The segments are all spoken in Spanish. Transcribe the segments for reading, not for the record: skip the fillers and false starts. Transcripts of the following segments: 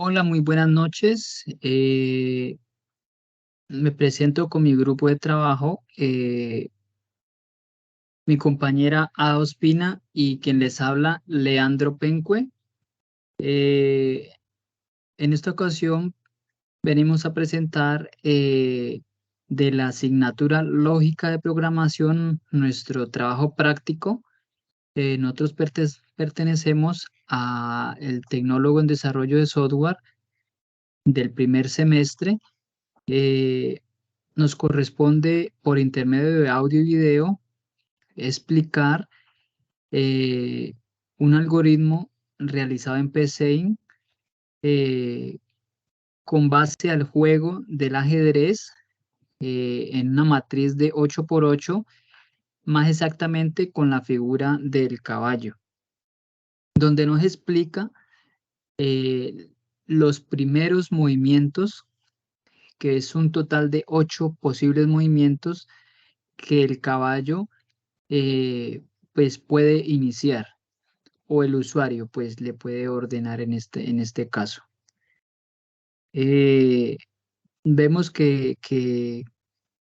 Hola, muy buenas noches. Me presento con mi grupo de trabajo, mi compañera Ada Ospina y quien les habla, Leandro Penque. Eh, en esta ocasión venimos a presentar de la asignatura Lógica de Programación nuestro trabajo práctico. Nosotros pertenecemos a el Tecnólogo en Desarrollo de Software del primer semestre. Eh, Nos corresponde por intermedio de audio y video explicar eh, un algoritmo realizado en PCInt eh, con base al juego del ajedrez en una matriz de 8 por 8, más exactamente con la figura del caballo, donde nos explica eh, los primeros movimientos, que es un total de 8 posibles movimientos que el caballo pues puede iniciar, o el usuario pues le puede ordenar en este caso. Eh, Vemos que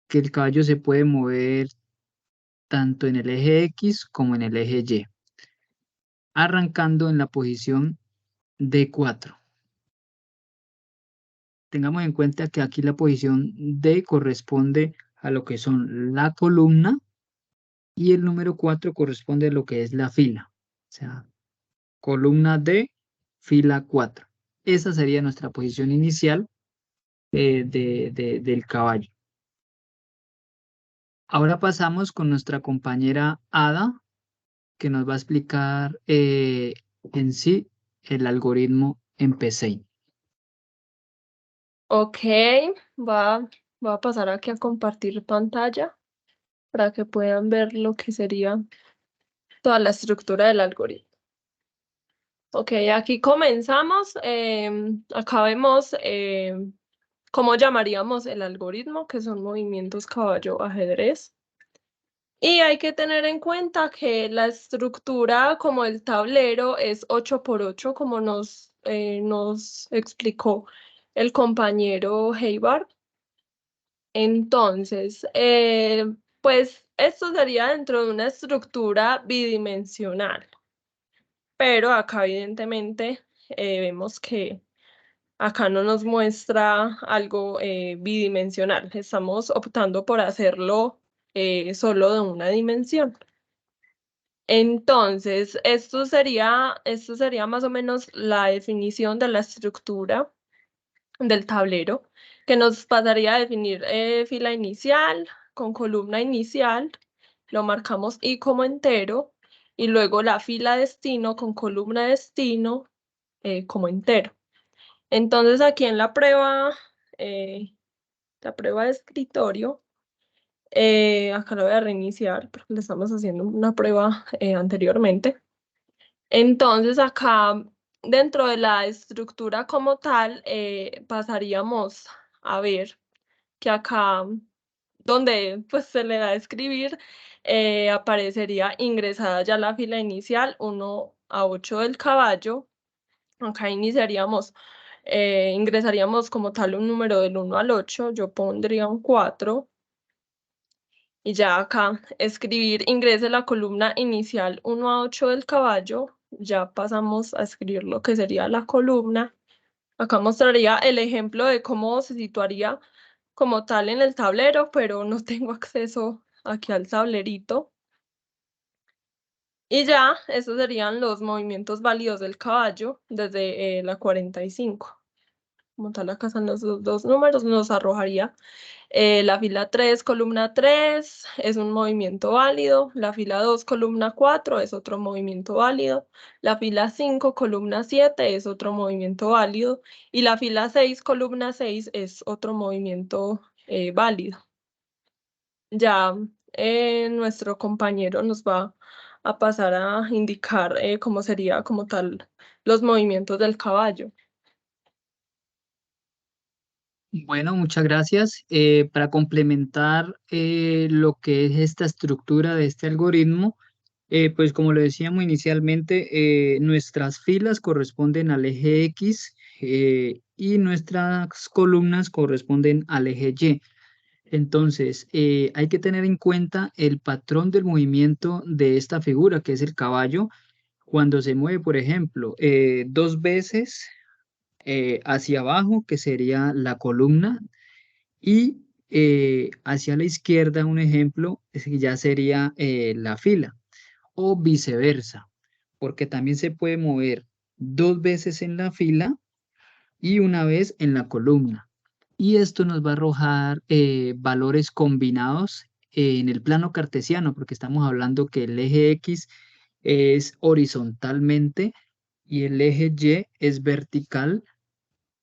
el caballo se puede mover tanto en el eje X como en el eje Y, arrancando en la posición D4. Tengamos en cuenta que aquí la posición D corresponde a lo que son la columna y el número 4 corresponde a lo que es la fila. O sea, columna D, fila 4. Esa sería nuestra posición inicial del caballo. Ahora pasamos con nuestra compañera Ada, que nos va a explicar en sí el algoritmo en PCInt. Ok, va, voy a pasar aquí a compartir pantalla para que puedan ver lo que sería toda la estructura del algoritmo. Ok, aquí comenzamos. Acá vemos cómo llamaríamos el algoritmo, que son movimientos caballo-ajedrez. Y hay que tener en cuenta que la estructura como el tablero es 8 por 8, como nos explicó el compañero Heibar. Entonces, pues esto sería dentro de una estructura bidimensional, pero acá evidentemente vemos que acá no nos muestra algo bidimensional. Estamos optando por hacerlo solo de una dimensión. Entonces, esto sería más o menos la definición de la estructura del tablero, que nos pasaría a definir fila inicial con columna inicial, lo marcamos I como entero, y luego la fila destino con columna destino como entero. Entonces aquí en la prueba de escritorio, acá lo voy a reiniciar porque le estamos haciendo una prueba anteriormente. Entonces acá dentro de la estructura como tal pasaríamos a ver que acá donde pues se le da a escribir aparecería ingresada ya la fila inicial 1 a 8 del caballo. Acá ingresaríamos como tal un número del 1 al 8, yo pondría un 4. Y ya acá escribir ingrese la columna inicial 1 a 8 del caballo, ya pasamos a escribir lo que sería la columna. Acá mostraría el ejemplo de cómo se situaría como tal en el tablero, pero no tengo acceso aquí al tablerito. Y ya, esos serían los movimientos válidos del caballo desde la 45. Como tal, acá están los dos números, nos arrojaría la fila 3, columna 3 es un movimiento válido. La fila 2, columna 4 es otro movimiento válido. La fila 5, columna 7 es otro movimiento válido. Y la fila 6, columna 6 es otro movimiento válido. Ya nuestro compañero nos va a pasar a indicar cómo sería como tal los movimientos del caballo. Bueno, muchas gracias. Para complementar lo que es esta estructura de este algoritmo, Pues como lo decíamos inicialmente, nuestras filas corresponden al eje X y nuestras columnas corresponden al eje Y. Entonces, hay que tener en cuenta el patrón del movimiento de esta figura, que es el caballo, cuando se mueve, por ejemplo, dos veces hacia abajo, que sería la columna, y hacia la izquierda, un ejemplo, ya sería la fila, o viceversa, porque también se puede mover dos veces en la fila y una vez en la columna. Y esto nos va a arrojar valores combinados en el plano cartesiano, porque estamos hablando que el eje X es horizontalmente y el eje Y es vertical,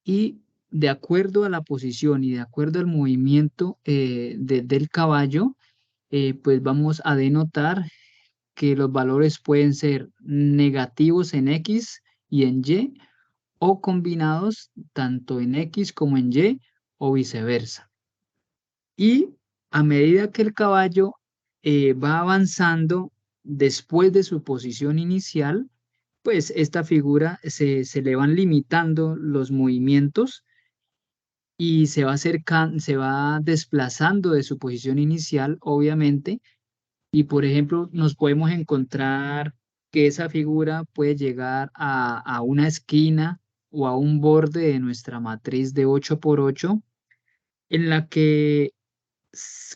y de acuerdo a la posición y de acuerdo al movimiento del caballo, pues vamos a denotar que los valores pueden ser negativos en X y en Y, o combinados tanto en X como en Y, o viceversa. Y a medida que el caballo va avanzando después de su posición inicial, pues esta figura se le van limitando los movimientos y se va se va desplazando de su posición inicial, obviamente. Y por ejemplo, nos podemos encontrar que esa figura puede llegar a una esquina o a un borde de nuestra matriz de 8 por 8, en la que,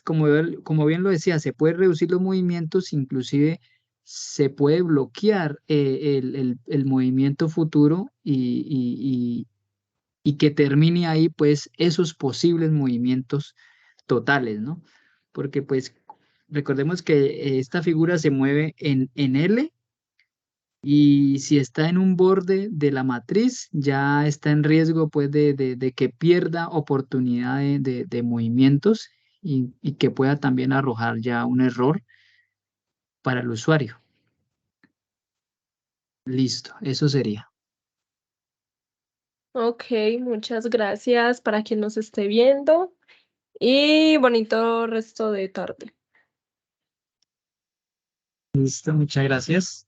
como bien lo decía, se puede reducir los movimientos, inclusive se puede bloquear el movimiento futuro y que termine ahí pues esos posibles movimientos totales, ¿no? Porque pues recordemos que esta figura se mueve en L, y si está en un borde de la matriz, ya está en riesgo pues de que pierda oportunidad de movimientos, y que pueda también arrojar ya un error para el usuario. Listo, eso sería. Ok, muchas gracias para quien nos esté viendo y bonito resto de tarde. Listo, muchas gracias.